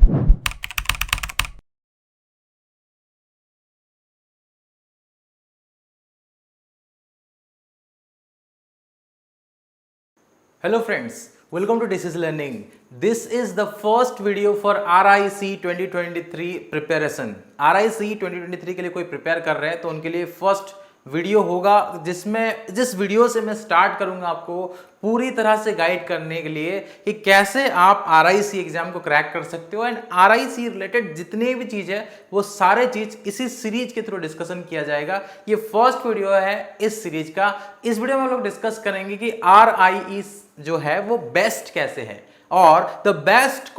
Hello friends, welcome to This is Learning. This is the first video for RIC 2023 preparation. RIC 2023 के लिए कोई prepare कर रहे हैं तो उनके लिए फर्स्ट वीडियो होगा जिस वीडियो से मैं स्टार्ट करूंगा आपको पूरी तरह से गाइड करने के लिए कि कैसे आप RIC एग्जाम को क्रैक कर सकते हो। एंड RIC रिलेटेड जितने भी चीज़ है वो सारे चीज़ इसी सीरीज के थ्रू डिस्कशन किया जाएगा। ये फर्स्ट वीडियो है इस सीरीज का। इस वीडियो में हम लोग डिस्कस करेंगे कि RIE जो है वो बेस्ट कैसे है और the best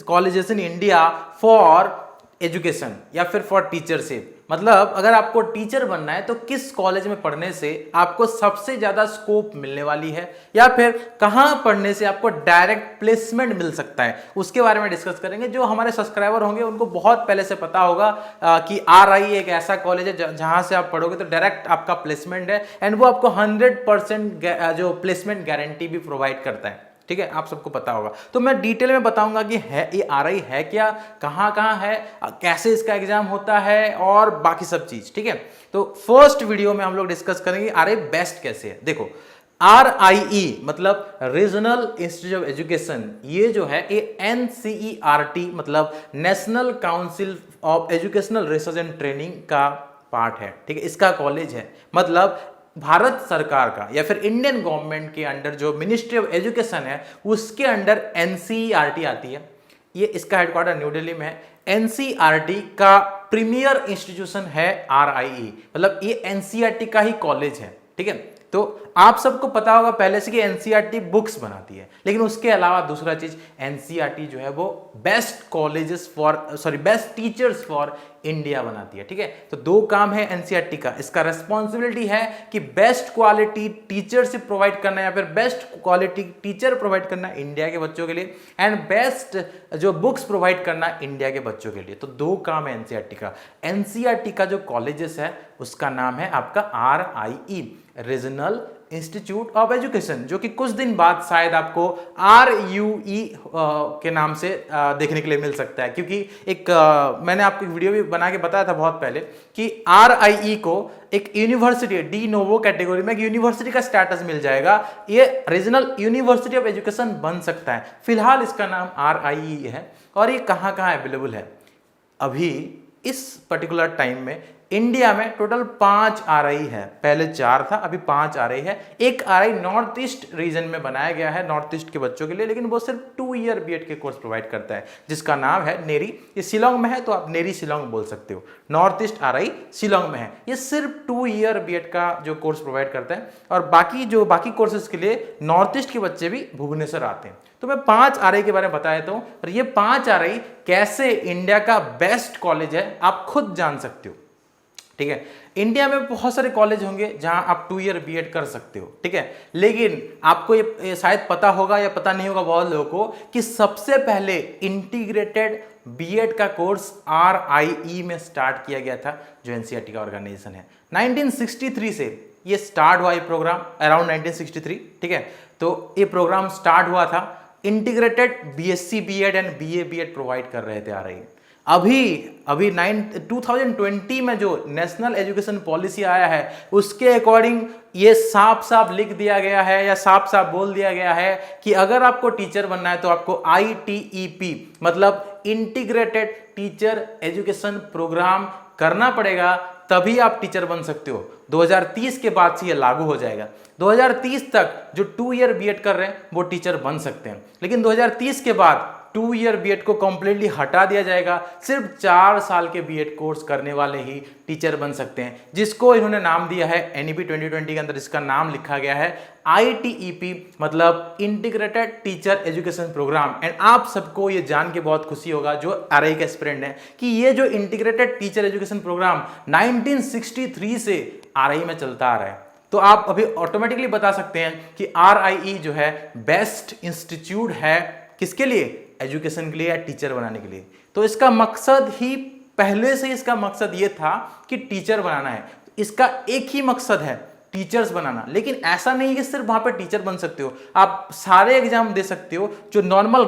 colleges in India for education या फिर फॉर टीचरशिप। मतलब अगर आपको टीचर बनना है तो किस कॉलेज में पढ़ने से आपको सबसे ज्यादा स्कोप मिलने वाली है या फिर कहां पढ़ने से आपको डायरेक्ट प्लेसमेंट मिल सकता है, उसके बारे में डिस्कस करेंगे। जो हमारे सब्सक्राइबर होंगे उनको बहुत पहले से पता होगा कि RIE एक ऐसा कॉलेज है जहां से आप पढ़ोगे तो डायरेक्ट आपका प्लेसमेंट है एंड वो आपको 100% जो प्लेसमेंट गारंटी भी प्रोवाइड करता है। ठीक है, आप सबको पता होगा। तो मैं डिटेल में बताऊंगा कि है ये RIE है क्या, कहां है, कैसे इसका एग्जाम होता है और बाकी सब चीज। ठीक है, तो फर्स्ट वीडियो में हम लोग डिस्कस करेंगे RIE बेस्ट कैसे है। देखो, RIE मतलब रीजनल इंस्टीट्यूट ऑफ एजुकेशन, ये जो है ये NCERT मतलब national council of educational research and training का पार्ट है। ठीक है, इसका कॉलेज है। मतलब भारत सरकार का या फिर इंडियन गवर्नमेंट के अंडर जो मिनिस्ट्री ऑफ एजुकेशन है उसके अंडर NCERT आती है। ये इसका हेडक्वार्टर न्यू दिल्ली में है। NCERT का प्रीमियर इंस्टीट्यूशन है RIE, मतलब ये NCERT का ही कॉलेज है। ठीक है, तो आप सबको पता होगा पहले से कि NCERT बुक्स बनाती है, लेकिन उसके अलावा दूसरा चीज NCERT जो है वो बेस्ट टीचर्स फॉर इंडिया बनाती है। ठीक है, तो दो काम है NCERT का। इसका रेस्पॉन्सिबिलिटी है कि बेस्ट क्वालिटी टीचरशिप प्रोवाइड करना या फिर बेस्ट क्वालिटी टीचर प्रोवाइड करना इंडिया के बच्चों के लिए एंड बेस्ट जो बुक्स प्रोवाइड करना इंडिया के बच्चों के लिए। तो दो काम है NCERT का। NCERT का जो कॉलेजेस है उसका नाम है आपका RIE, regional institute of education, जो कि कुछ दिन बाद शायद आपको RUE के नाम से देखने के लिए मिल सकता है। क्योंकि मैंने आपको एक वीडियो भी बना के बताया था बहुत पहले कि RIE को एक यूनिवर्सिटी डी नोवो कैटेगरी में एक यूनिवर्सिटी का स्टेटस मिल जाएगा। ये रीजनल यूनिवर्सिटी ऑफ एजुकेशन बन सकता है। फिलहाल इसका नाम RIE है। और ये कहाँ अवेलेबल है? अभी इस पर्टिकुलर टाइम में इंडिया में टोटल 5 RIE है। पहले 4 था, अभी 5 RIE है। एक RIE नॉर्थ ईस्ट रीजन में बनाया गया है नॉर्थ ईस्ट के बच्चों के लिए, लेकिन वो सिर्फ 2 ईयर BEd के कोर्स प्रोवाइड करता है जिसका नाम है नेरी। ये शिलोंग में है तो आप नेरी शिलोंग बोल सकते हो। नॉर्थ ईस्ट RIE शिलोंग में है। ये सिर्फ 2 ईयर BEd का जो कोर्स प्रोवाइड करता है और बाकी कोर्सेज के लिए नॉर्थ ईस्ट के बच्चे भी भुवनेश्वर आते हैं। तो मैं 5 RIE के बारे में बताया था और ये 5 RIE कैसे इंडिया का बेस्ट कॉलेज है आप खुद जान सकते हो। ठीक है, इंडिया में बहुत सारे कॉलेज होंगे जहां आप 2 ईयर BEd कर सकते हो। ठीक है, लेकिन आपको ये शायद पता होगा या पता नहीं होगा बहुत लोगों को कि सबसे पहले इंटीग्रेटेड BEd का कोर्स RIE में स्टार्ट किया गया था, जो NCERT का ऑर्गेनाइजेशन है। 1963 से ये स्टार्ट हुआ, ये प्रोग्राम अराउंड 1963। ठीक है, तो ये प्रोग्राम स्टार्ट हुआ था। Integrated BSc BEd and BA BEd provide कर रहे थे RIE। अभी 2020 में जो नेशनल एजुकेशन पॉलिसी आया है उसके अकॉर्डिंग ये साफ साफ लिख दिया गया है या साफ साफ बोल दिया गया है कि अगर आपको टीचर बनना है तो आपको ITEP मतलब इंटीग्रेटेड टीचर एजुकेशन प्रोग्राम करना पड़ेगा, तभी आप टीचर बन सकते हो। 2030 के बाद से ये लागू हो जाएगा। 2030 तक जो 2 ईयर BEd कर रहे हैं वो टीचर बन सकते हैं, लेकिन 2030 के बाद 2 ईयर BEd को कंप्लीटली हटा दिया जाएगा। सिर्फ 4 साल के BEd कोर्स करने वाले ही टीचर बन सकते हैं, जिसको इन्होंने नाम दिया है NEP 2020 के अंदर इसका नाम लिखा गया है ITEP मतलब integrated teacher education program. And आप सबको ये जान के बहुत खुशी होगा जो RIE के एस्पिरेंट हैं कि ये जो इंटीग्रेटेड टीचर एजुकेशन प्रोग्राम 1963 से RIE में चलता आ रहा है। तो आप अभी ऑटोमेटिकली बता सकते हैं कि RIE जो है बेस्ट इंस्टीट्यूट है किसके लिए? एजुकेशन के लिए या टीचर बनाने के लिए। तो इसका मकसद ही पहले से इसका मकसद ये था कि टीचर बनाना है। इसका एक ही मकसद है, टीचर्स बनाना। लेकिन ऐसा नहीं है कि सिर्फ वहां पे टीचर बन सकते हो, आप सारे एग्जाम दे सकते हो जो नॉर्मल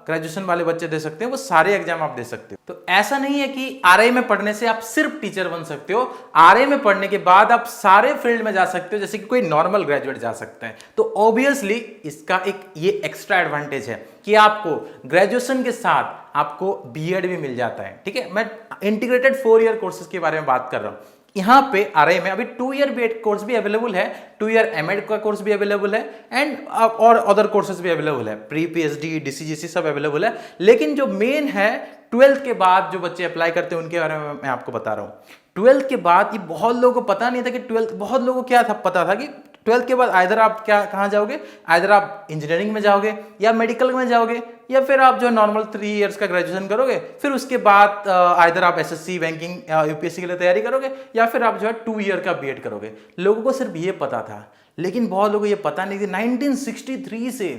ग्रेजुएशन वाले बच्चे दे सकते हैं, वो सारे एग्जाम आप दे सकते हो। तो ऐसा नहीं है कि आरआई में पढ़ने से आप सिर्फ टीचर बन सकते हो, आरआई में पढ़ने के बाद आप सारे फील्ड में जा सकते हो जैसे कि कोई नॉर्मल ग्रेजुएट जा सकते हैं। तो ऑब्वियसली इसका एक ये एक्स्ट्रा एडवांटेज है कि आपको ग्रेजुएशन के साथ आपको बीएड भी मिल जाता है। ठीक है, मैं इंटीग्रेटेड 4 ईयर कोर्सेज के बारे में बात कर रहा हूं। यहां पे आरआई में अभी 2 ईयर बीएड कोर्स भी अवेलेबल है, 2 ईयर एमएड का कोर्स भी अवेलेबल है, एंड और अदर कोर्सेज भी अवेलेबल है, प्री पीएचडी डीसीजीसी सब अवेलेबल है। लेकिन जो मेन है 12th के बाद जो बच्चे अप्लाई करते हैं उनके बारे में मैं आपको बता रहा हूं। 12th के बाद ये बहुत लोगों को पता नहीं था कि 12th, बहुत लोगों को क्या था, पता था कि 12th के बाद आइदर आप कहाँ जाओगे, आइदर आप इंजीनियरिंग में जाओगे या मेडिकल में जाओगे, या फिर आप जो नॉर्मल 3 इयर्स का ग्रेजुएशन करोगे, फिर उसके बाद आइदर आप एसएससी बैंकिंग यूपीएससी के लिए तैयारी करोगे, या फिर आप जो है 2 ईयर का बीएड करोगे। लोगों को सिर्फ ये पता था, लेकिन बहुत लोगों को ये पता नहीं थी 1963 से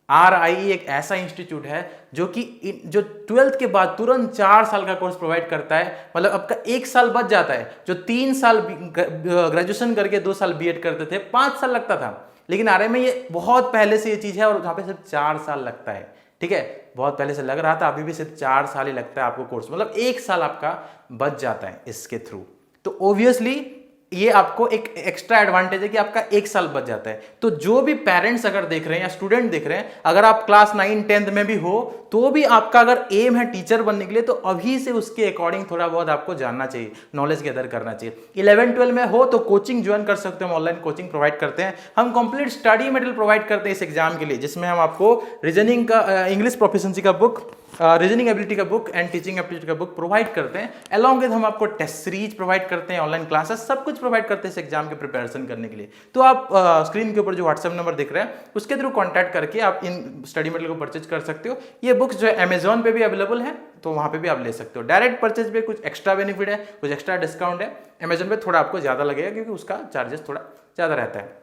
आरआई एक ऐसा इंस्टीट्यूट है जो 12th के बाद तुरंत 4 साल का कोर्स प्रोवाइड करता है। मतलब आपका 1 साल बच जाता है। जो 3 साल ग्रेजुएशन करके 2 साल बीएड करते थे 5 साल लगता था, लेकिन आरआई में ये बहुत पहले से ये चीज है और यहाँ पे सिर्फ 4 साल लगता है। ठीक है, बहुत पहले से लग रहा था, अभी भी सिर्फ 4 साल ही लगता है आपको कोर्स, मतलब 1 साल आपका बच जाता है इसके थ्रू। तो ऑब्वियसली ये आपको एक एक्स्ट्रा एडवांटेज है कि आपका 1 साल बच जाता है। तो जो भी पेरेंट्स अगर देख रहे हैं या स्टूडेंट देख रहे हैं, अगर आप क्लास 9 10th में भी हो तो भी आपका अगर एम है टीचर बनने के लिए, तो अभी से उसके अकॉर्डिंग थोड़ा बहुत आपको जानना चाहिए, नॉलेज गैदर करना चाहिए। 11 12 में हो तो कोचिंग ज्वाइन कर सकते हो, हम ऑनलाइन कोचिंग प्रोवाइड करते हैं। हम कंप्लीट स्टडी मटेरियल प्रोवाइड करते हैं इस एग्जाम के लिए, जिसमें हम आपको रीजनिंग का, इंग्लिश प्रोफिशिएंसी का बुक, रीजनिंग एबिलिटी का बुक एंड टीचिंग एबिलिटी का बुक प्रोवाइड करते हैं। अलॉन्ग विद हम आपको टेस्ट सीरीज प्रोवाइड करते हैं, ऑनलाइन क्लासेस सब कुछ प्रोवाइड करते हैं इस एग्जाम के प्रिपरेशन करने के लिए। तो आप स्क्रीन के ऊपर जो व्हाट्सएप नंबर दिख रहा है उसके थ्रू कॉन्टैक्ट करके आप इन स्टडी मटेरियल को परचेज कर सकते हो। ये बुक्स जो है अमेजॉन पे भी अवेलेबल है, तो वहां पे भी आप ले सकते हो। डायरेक्ट परचेज पे कुछ एक्स्ट्रा बेनिफिट है, कुछ एक्स्ट्रा डिस्काउंट है। अमेजॉन पे थोड़ा आपको ज्यादा लगेगा क्योंकि उसका चार्जेस थोड़ा ज्यादा रहता है।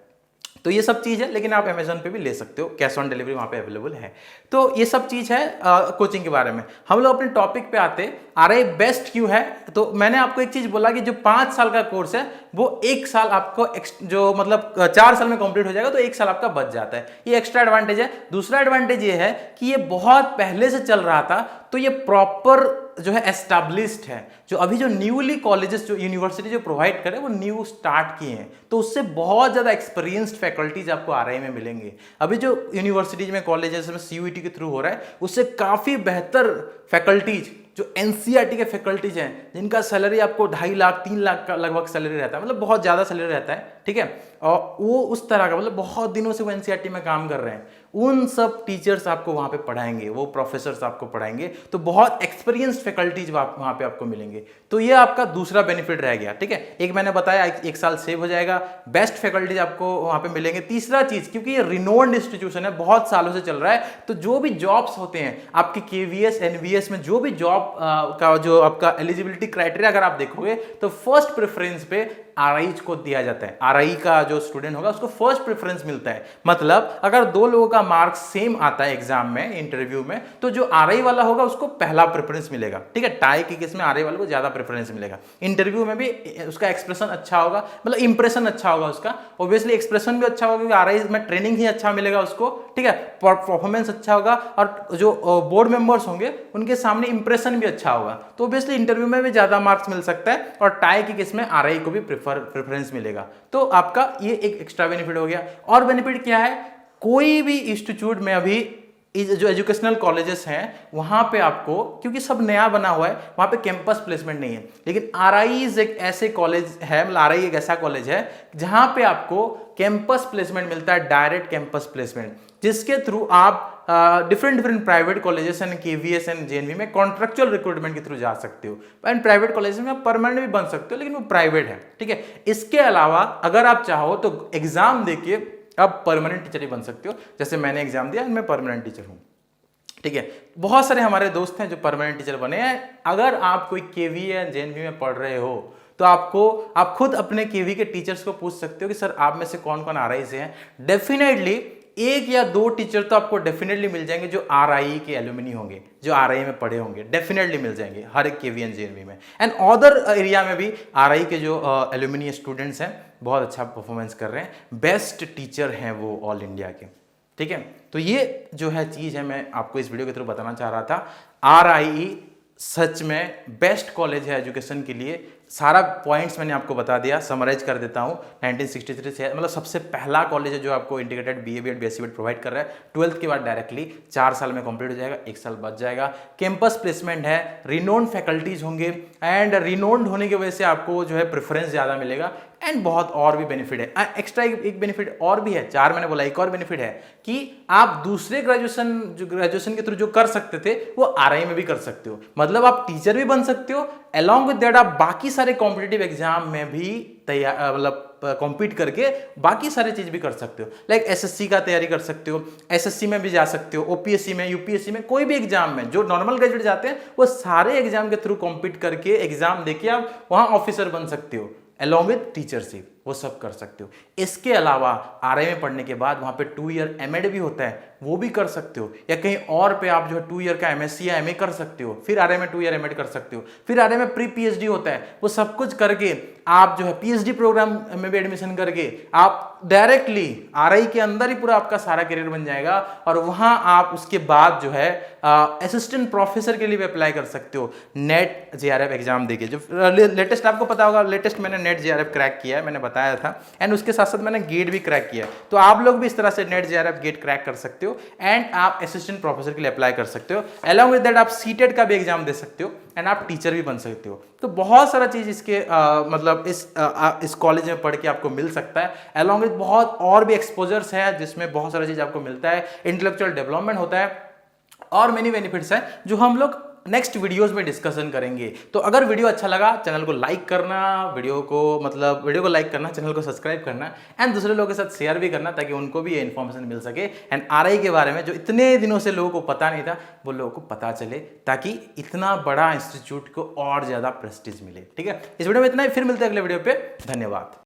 तो ये सब चीज़ है, लेकिन आप अमेजोन पे भी ले सकते हो, कैश ऑन डिलीवरी वहाँ पे अवेलेबल है। तो ये सब चीज़ है कोचिंग के बारे में। हम लोग अपने टॉपिक पे आते, आरआई बेस्ट क्यों है। तो मैंने आपको एक चीज़ बोला कि जो 5 साल का कोर्स है वो 1 साल आपको जो मतलब 4 साल में कंप्लीट हो जाएगा, तो 1 साल आपका बच जाता है। ये एक्स्ट्रा एडवांटेज है। दूसरा एडवांटेज ये है कि ये बहुत पहले से चल रहा था, तो ये प्रॉपर जो है एस्टैब्लिश्ड है। जो अभी जो न्यूली कॉलेजेस जो यूनिवर्सिटी जो प्रोवाइड करे वो न्यू स्टार्ट किए हैं, तो उससे बहुत ज़्यादा एक्सपीरियंस्ड फैकल्टीज आपको आरआई में मिलेंगे। अभी जो यूनिवर्सिटीज में कॉलेजेस में सीयूईटी के थ्रू हो रहा है, उससे काफ़ी बेहतर फैकल्टीज जो एनसीईआरटी के फैकल्टीज हैं, जिनका सैलरी आपको 2.5 लाख 3 लाख का लगभग सैलरी रहता है, मतलब बहुत ज़्यादा सैलरी रहता है। ठीक है, और वो उस तरह का मतलब बहुत दिनों से वो एनसीईआरटी में काम कर रहे हैं, उन सब टीचर्स आपको वहाँ पे पढ़ाएंगे, वो प्रोफेसर्स आपको पढ़ाएंगे। तो बहुत एक्सपीरियंस्ड फैकल्टीज वहाँ पे आपको मिलेंगे। तो ये आपका दूसरा बेनिफिट रह गया। ठीक है, एक मैंने बताया 1 साल सेव हो जाएगा, बेस्ट फैकल्टीज आपको वहाँ पे मिलेंगे। तीसरा चीज़, क्योंकि ये रिनोन्ड इंस्टीट्यूशन है, बहुत सालों से चल रहा है, तो जो भी जॉब्स होते हैं आपके केवीएस एनवीएस में, जो भी जॉब का जो आपका एलिजिबिलिटी क्राइटेरिया अगर आप देखोगे, तो फर्स्ट प्रेफरेंस पे आरआई को दिया जाता है। आरआई का जो स्टूडेंट होगा उसको फर्स्ट प्रेफरेंस मिलता है। मतलब अगर 2 लोगों का मार्क्स सेम आता है एग्जाम में, इंटरव्यू में, तो जो आरआई वाला होगा उसको पहला प्रेफरेंस मिलेगा। ठीक है, टाई के केस में आरआई वाले को ज्यादा प्रेफरेंस मिलेगा। इंटरव्यू में भी उसका एक्सप्रेशन अच्छा होगा, मतलब इंप्रेशन अच्छा होगा उसका, ऑब्वियसली एक्सप्रेशन भी अच्छा होगा क्योंकि आरआई में ट्रेनिंग ही अच्छा मिलेगा उसको। ठीक है, परफॉर्मेंस अच्छा होगा, और जो बोर्ड मेंबर्स होंगे उनके सामने इंप्रेशन भी अच्छा होगा, तो ऑब्वियसली इंटरव्यू में भी ज्यादा मार्क्स मिल सकता है, और टाई के केस में आरआई को भी प्रेफरेंस मिलेगा। तो आपका ये एक एक्स्ट्रा बेनिफिट हो गया। और बेनिफिट क्या है, कोई भी इंस्टीट्यूट में अभी जो एजुकेशनल कॉलेजेस हैं वहां पे आपको, क्योंकि सब नया बना हुआ है, वहां पे कैंपस प्लेसमेंट नहीं है, लेकिन आरआई एक ऐसे कॉलेज है, मतलब आरआई एक ऐसा कॉलेज है जहां पे आपको कैंपस प्लेसमेंट मिलता है, डायरेक्ट कैंपस प्लेसमेंट, जिसके थ्रू आप different private colleges and KVS and JNV में कॉन्ट्रेक्चुअल रिक्रूटमेंट के थ्रू जा सकते हो। एंड प्राइवेट कॉलेजेस में आप परमानेंट भी बन सकते हो, लेकिन वो प्राइवेट है। ठीक है, इसके अलावा अगर आप चाहो तो एग्जाम देके आप परमानेंट टीचर ही बन सकते हो, जैसे मैंने एग्जाम दिया, मैं परमानेंट टीचर हूँ। ठीक है, बहुत सारे हमारे दोस्त हैं जो परमानेंट टीचर बने हैं। अगर आप कोई केवी या जेएनवी में पढ़ रहे हो तो आप खुद अपने केवी के टीचर्स को पूछ सकते हो कि सर आप में से कौन कौन आरआई से हैं। डेफिनेटली एक या दो टीचर तो आपको डेफिनेटली मिल जाएंगे जो आरआई के एलुमनी होंगे, जो आरआई में पढ़े होंगे, डेफिनेटली मिल जाएंगे हर एक केवीएन जेएनवी में। एंड अदर एरिया में भी आरआई के जो एलुमनी स्टूडेंट्स हैं बहुत अच्छा परफॉर्मेंस कर रहे हैं, बेस्ट टीचर हैं वो ऑल इंडिया के, ठीक है। तो ये जो है चीज़ है मैं आपको इस वीडियो के थ्रू बताना चाह रहा था। आरआई सच में बेस्ट कॉलेज है एजुकेशन के लिए। सारा पॉइंट्स मैंने आपको बता दिया, समराइज कर देता हूँ। 1963 से मतलब सबसे पहला कॉलेज है जो आपको integrated BA BEd BSc BEd provide कर रहा है। 12th के बाद डायरेक्टली 4 साल में कंप्लीट हो जाएगा, 1 साल बच जाएगा। कैंपस प्लेसमेंट है, रिनोन्ड फैकल्टीज होंगे एंड रिनोन्ड होने की वजह से आपको जो है प्रेफरेंस ज़्यादा मिलेगा एंड बहुत और भी बेनिफिट है। एक्स्ट्रा एक बेनिफिट और भी है, 4 मैंने बोला, एक और बेनिफिट है कि आप दूसरे ग्रेजुएशन के थ्रू जो कर सकते थे वो आरआई में भी कर सकते हो। मतलब आप टीचर भी बन सकते हो, अलॉन्ग विद दैट आप बाकी सारे कॉम्पिटिटिव एग्जाम में भी तैयार मतलब कॉम्पीट करके बाकी सारे चीज भी कर सकते हो। लाइक एसएससी का तैयारी कर सकते हो, एसएससी में भी जा सकते हो, ओपीएससी में, यूपीएससी में, कोई भी एग्जाम में जो नॉर्मल ग्रेजुएट जाते हैं वो सारे एग्जाम के थ्रू कॉम्पीट करके एग्जाम देके आप वहां ऑफिसर बन सकते हो अलॉन्ग विद टीचरशिप, वो सब कर सकते हो। इसके अलावा आरआई में पढ़ने के बाद वहां पे 2 ईयर एमएड भी होता है, वो भी कर सकते हो। या कहीं और पे आप जो है 2 ईयर का एमएससी या एमए कर सकते हो, फिर आरआई में 2 ईयर एमएड कर सकते हो, फिर आरआई में प्री पीएचडी होता है। वो सब कुछ करके आप जो है पीएचडी प्रोग्राम में भी एडमिशन करके आप डायरेक्टली आरआई के अंदर ही पूरा आपका सारा करियर बन जाएगा और वहां आप उसके बाद जो है असिस्टेंट प्रोफेसर के लिए भी अप्लाई कर सकते हो नेट जेआरएफ एग्जाम देके। जो लेटेस्ट आपको पता होगा, लेटेस्ट मैंने नेट जेआरएफ क्रैक किया है, मैंने बताया था, एंड उसके साथ साथ मैंने गेट भी क्रैक किया है। तो आप लोग भी इस तरह से नेट जेआरएफ गेट क्रैक कर सकते हो एंड आप असिस्टेंट प्रोफेसर के लिए अप्लाई कर सकते हो। अलॉन्ग विद दैट आप सीटेट का भी एग्जाम दे सकते हो एंड आप टीचर भी बन सकते हो। तो बहुत सारा चीज इसके मतलब इस कॉलेज में पढ़ के आपको मिल सकता है। अलॉन्ग विद बहुत और भी एक्सपोजर्स है जिसमें बहुत सारा चीज आपको मिलता है, इंटेलेक्चुअल डेवलपमेंट होता है और मेनी बेनिफिट्स हैं जो हम लोग नेक्स्ट वीडियोस में डिस्कशन करेंगे। तो अगर वीडियो अच्छा लगा चैनल को लाइक करना, वीडियो को लाइक करना, चैनल को सब्सक्राइब करना एंड दूसरे लोगों के साथ शेयर भी करना ताकि उनको भी ये इन्फॉर्मेशन मिल सके एंड आरआई के बारे में जो इतने दिनों से लोगों को पता नहीं था वो लोगों को पता चले ताकि इतना बड़ा इंस्टीट्यूट को और ज्यादा प्रेस्टीज मिले। ठीक है, इस वीडियो में इतना ही, फिर मिलते हैं अगले वीडियो पे। धन्यवाद।